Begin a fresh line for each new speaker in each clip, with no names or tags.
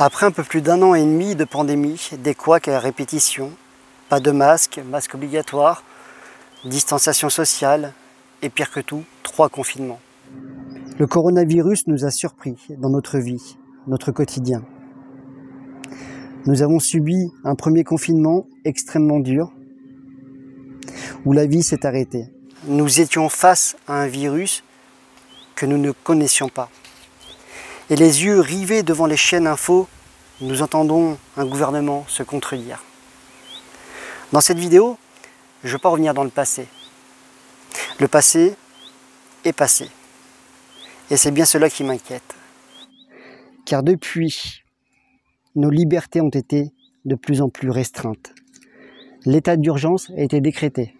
Après un peu plus d'1 an et demi de pandémie, des couacs à répétition, pas de masque, masque obligatoire, distanciation sociale et pire que tout, 3 confinements. Le coronavirus nous a surpris dans notre vie, notre quotidien. Nous avons subi un premier confinement extrêmement dur, où la vie s'est arrêtée. Nous étions face à un virus que nous ne connaissions pas. Et les yeux rivés devant les chaînes info, nous entendons un gouvernement se contredire. Dans cette vidéo, je ne veux pas revenir dans le passé. Le passé est passé. Et c'est bien cela qui m'inquiète. Car depuis, nos libertés ont été de plus en plus restreintes. L'état d'urgence a été décrété.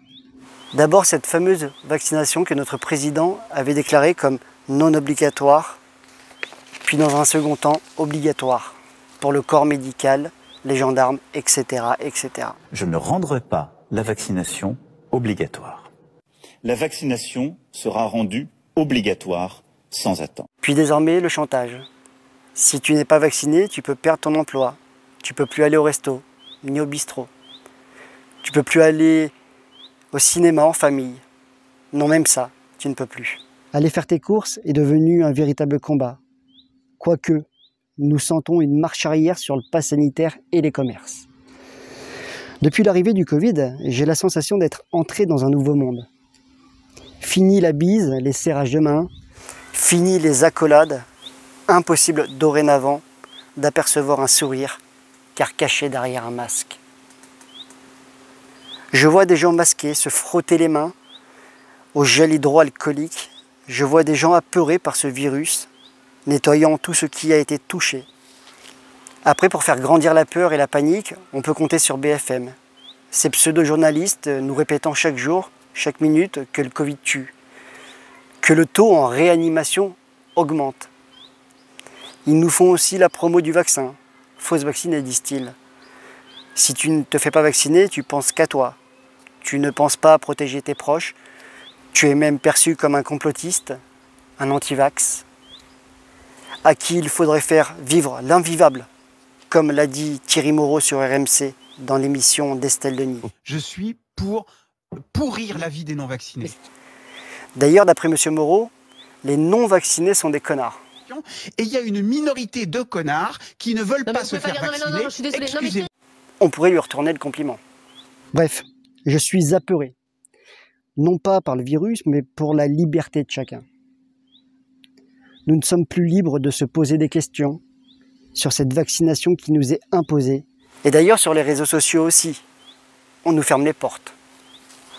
D'abord, cette fameuse vaccination que notre président avait déclarée comme non obligatoire, puis dans un second temps obligatoire pour le corps médical, les gendarmes, etc., etc.
Je ne rendrai pas la vaccination obligatoire.
La vaccination sera rendue obligatoire sans attendre.
Puis désormais, le chantage. Si tu n'es pas vacciné, tu peux perdre ton emploi. Tu ne peux plus aller au resto, ni au bistrot. Tu ne peux plus aller au cinéma en famille. Non, même ça, tu ne peux plus. Aller faire tes courses est devenu un véritable combat. Quoique, nous sentons une marche arrière sur le pass sanitaire et les commerces. Depuis l'arrivée du Covid, j'ai la sensation d'être entré dans un nouveau monde. Fini la bise, les serrages de main, fini les accolades. Impossible dorénavant d'apercevoir un sourire, car caché derrière un masque. Je vois des gens masqués se frotter les mains au gel hydroalcoolique. Je vois des gens apeurés par ce virus, nettoyant tout ce qui a été touché. Après, pour faire grandir la peur et la panique, on peut compter sur BFM. Ces pseudo-journalistes nous répétant chaque jour, chaque minute, que le Covid tue, que le taux en réanimation augmente. Ils nous font aussi la promo du vaccin. Fausse vaccinée, disent-ils. Si tu ne te fais pas vacciner, tu penses qu'à toi. Tu ne penses pas à protéger tes proches. Tu es même perçu comme un complotiste, un anti-vax, à qui il faudrait faire vivre l'invivable, comme l'a dit Thierry Moreau sur RMC dans l'émission d'Estelle Denis.
Je suis pour pourrir la vie des non-vaccinés.
D'ailleurs, d'après M. Moreau, les non-vaccinés sont des connards.
Et il y a une minorité de connards qui ne veulent pas se faire vacciner.
Je suis désolée.
Excusez-moi.
On pourrait lui retourner le compliment. Bref, je suis apeuré. Non pas par le virus, mais pour la liberté de chacun. Nous ne sommes plus libres de se poser des questions sur cette vaccination qui nous est imposée. Et d'ailleurs sur les réseaux sociaux aussi, on nous ferme les portes.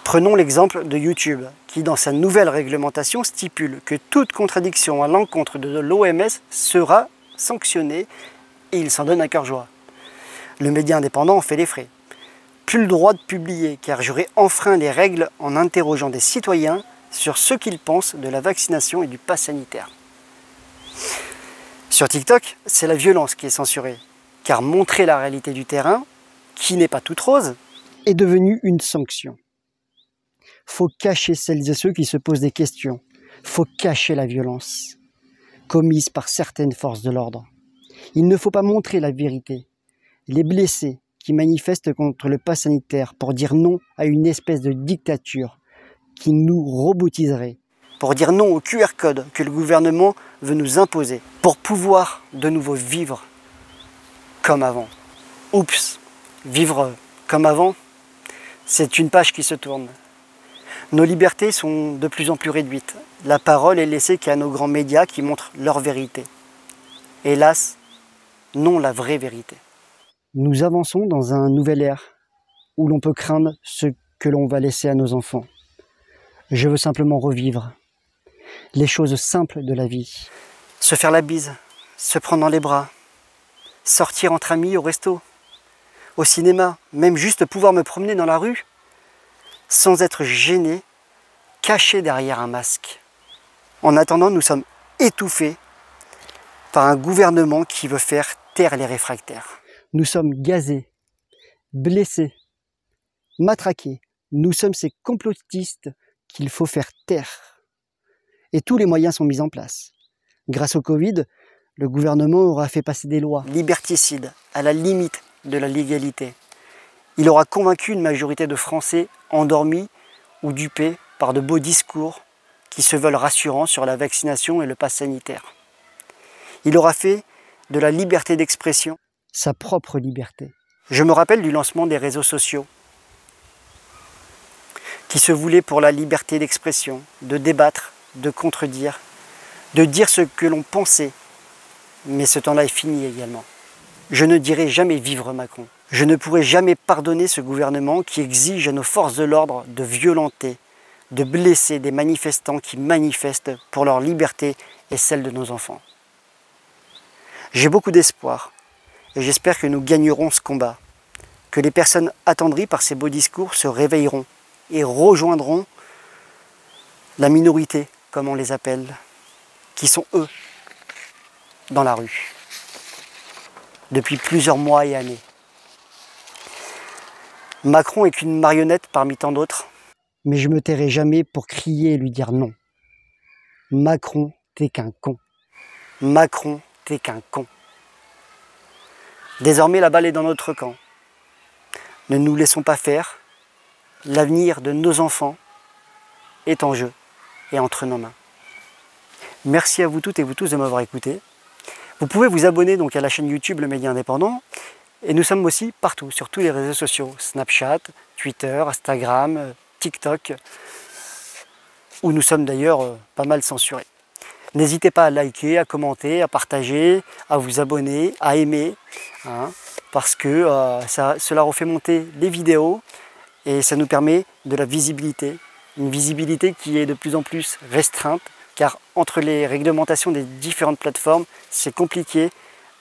Prenons l'exemple de YouTube, qui dans sa nouvelle réglementation stipule que toute contradiction à l'encontre de l'OMS sera sanctionnée et il s'en donne à cœur joie. Le média indépendant en fait les frais. Plus le droit de publier car j'aurais enfreint les règles en interrogeant des citoyens sur ce qu'ils pensent de la vaccination et du pass sanitaire. Sur TikTok, c'est la violence qui est censurée, car montrer la réalité du terrain, qui n'est pas toute rose, est devenu une sanction. Faut cacher celles et ceux qui se posent des questions. Faut cacher la violence commise par certaines forces de l'ordre. Il ne faut pas montrer la vérité. Les blessés qui manifestent contre le pass sanitaire pour dire non à une espèce de dictature qui nous robotiserait, pour dire non au QR code que le gouvernement veut nous imposer, pour pouvoir de nouveau vivre comme avant. Oups, vivre comme avant, c'est une page qui se tourne. Nos libertés sont de plus en plus réduites. La parole est laissée qu'à nos grands médias qui montrent leur vérité. Hélas, non la vraie vérité. Nous avançons dans un nouvel ère où l'on peut craindre ce que l'on va laisser à nos enfants. Je veux simplement revivre les choses simples de la vie. Se faire la bise, se prendre dans les bras, sortir entre amis au resto, au cinéma, même juste pouvoir me promener dans la rue, sans être gêné, caché derrière un masque. En attendant, nous sommes étouffés par un gouvernement qui veut faire taire les réfractaires. Nous sommes gazés, blessés, matraqués. Nous sommes ces complotistes qu'il faut faire taire. Et tous les moyens sont mis en place. Grâce au Covid, Le gouvernement aura fait passer des lois liberticides, à la limite de la légalité. Il aura convaincu une majorité de Français endormis ou dupés par de beaux discours qui se veulent rassurants sur la vaccination et le pass sanitaire. Il aura fait de la liberté d'expression sa propre liberté. Je me rappelle du lancement des réseaux sociaux qui se voulaient pour la liberté d'expression, de débattre, de contredire, de dire ce que l'on pensait. Mais ce temps-là est fini également. Je ne dirai jamais vivre Macron. Je ne pourrai jamais pardonner ce gouvernement qui exige à nos forces de l'ordre de violenter, de blesser des manifestants qui manifestent pour leur liberté et celle de nos enfants. J'ai beaucoup d'espoir et j'espère que nous gagnerons ce combat, que les personnes attendries par ces beaux discours se réveilleront et rejoindront la minorité, comme on les appelle, qui sont eux, dans la rue, depuis plusieurs mois et années. Macron est qu'une marionnette parmi tant d'autres, mais je me tairai jamais pour crier et lui dire non. Macron, t'es qu'un con. Macron, t'es qu'un con. Désormais, la balle est dans notre camp. Ne nous laissons pas faire. L'avenir de nos enfants est en jeu et entre nos mains. Merci à vous toutes et vous tous de m'avoir écouté. Vous pouvez vous abonner donc à la chaîne YouTube Le Média Indépendant. Et nous sommes aussi partout, sur tous les réseaux sociaux. Snapchat, Twitter, Instagram, TikTok. Où nous sommes d'ailleurs pas mal censurés. N'hésitez pas à liker, à commenter, à partager, à vous abonner, à aimer. Parce que cela refait monter les vidéos. Et ça nous permet de la visibilité. Une visibilité qui est de plus en plus restreinte. Car entre les réglementations des différentes plateformes, c'est compliqué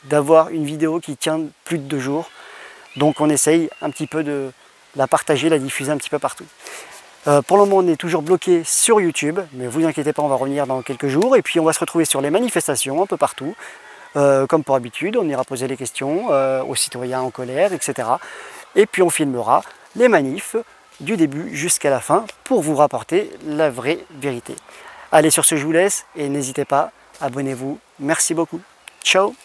d'avoir une vidéo qui tient plus de 2 jours. Donc on essaye un petit peu de la partager, la diffuser un petit peu partout. Pour le moment, on est toujours bloqué sur YouTube, mais vous inquiétez pas, on va revenir dans quelques jours. Et puis on va se retrouver sur les manifestations un peu partout. Comme pour habitude, on ira poser les questions aux citoyens en colère, etc. Et puis on filmera les manifs du début jusqu'à la fin pour vous rapporter la vraie vérité. Allez, sur ce, je vous laisse et n'hésitez pas, abonnez-vous. Merci beaucoup. Ciao!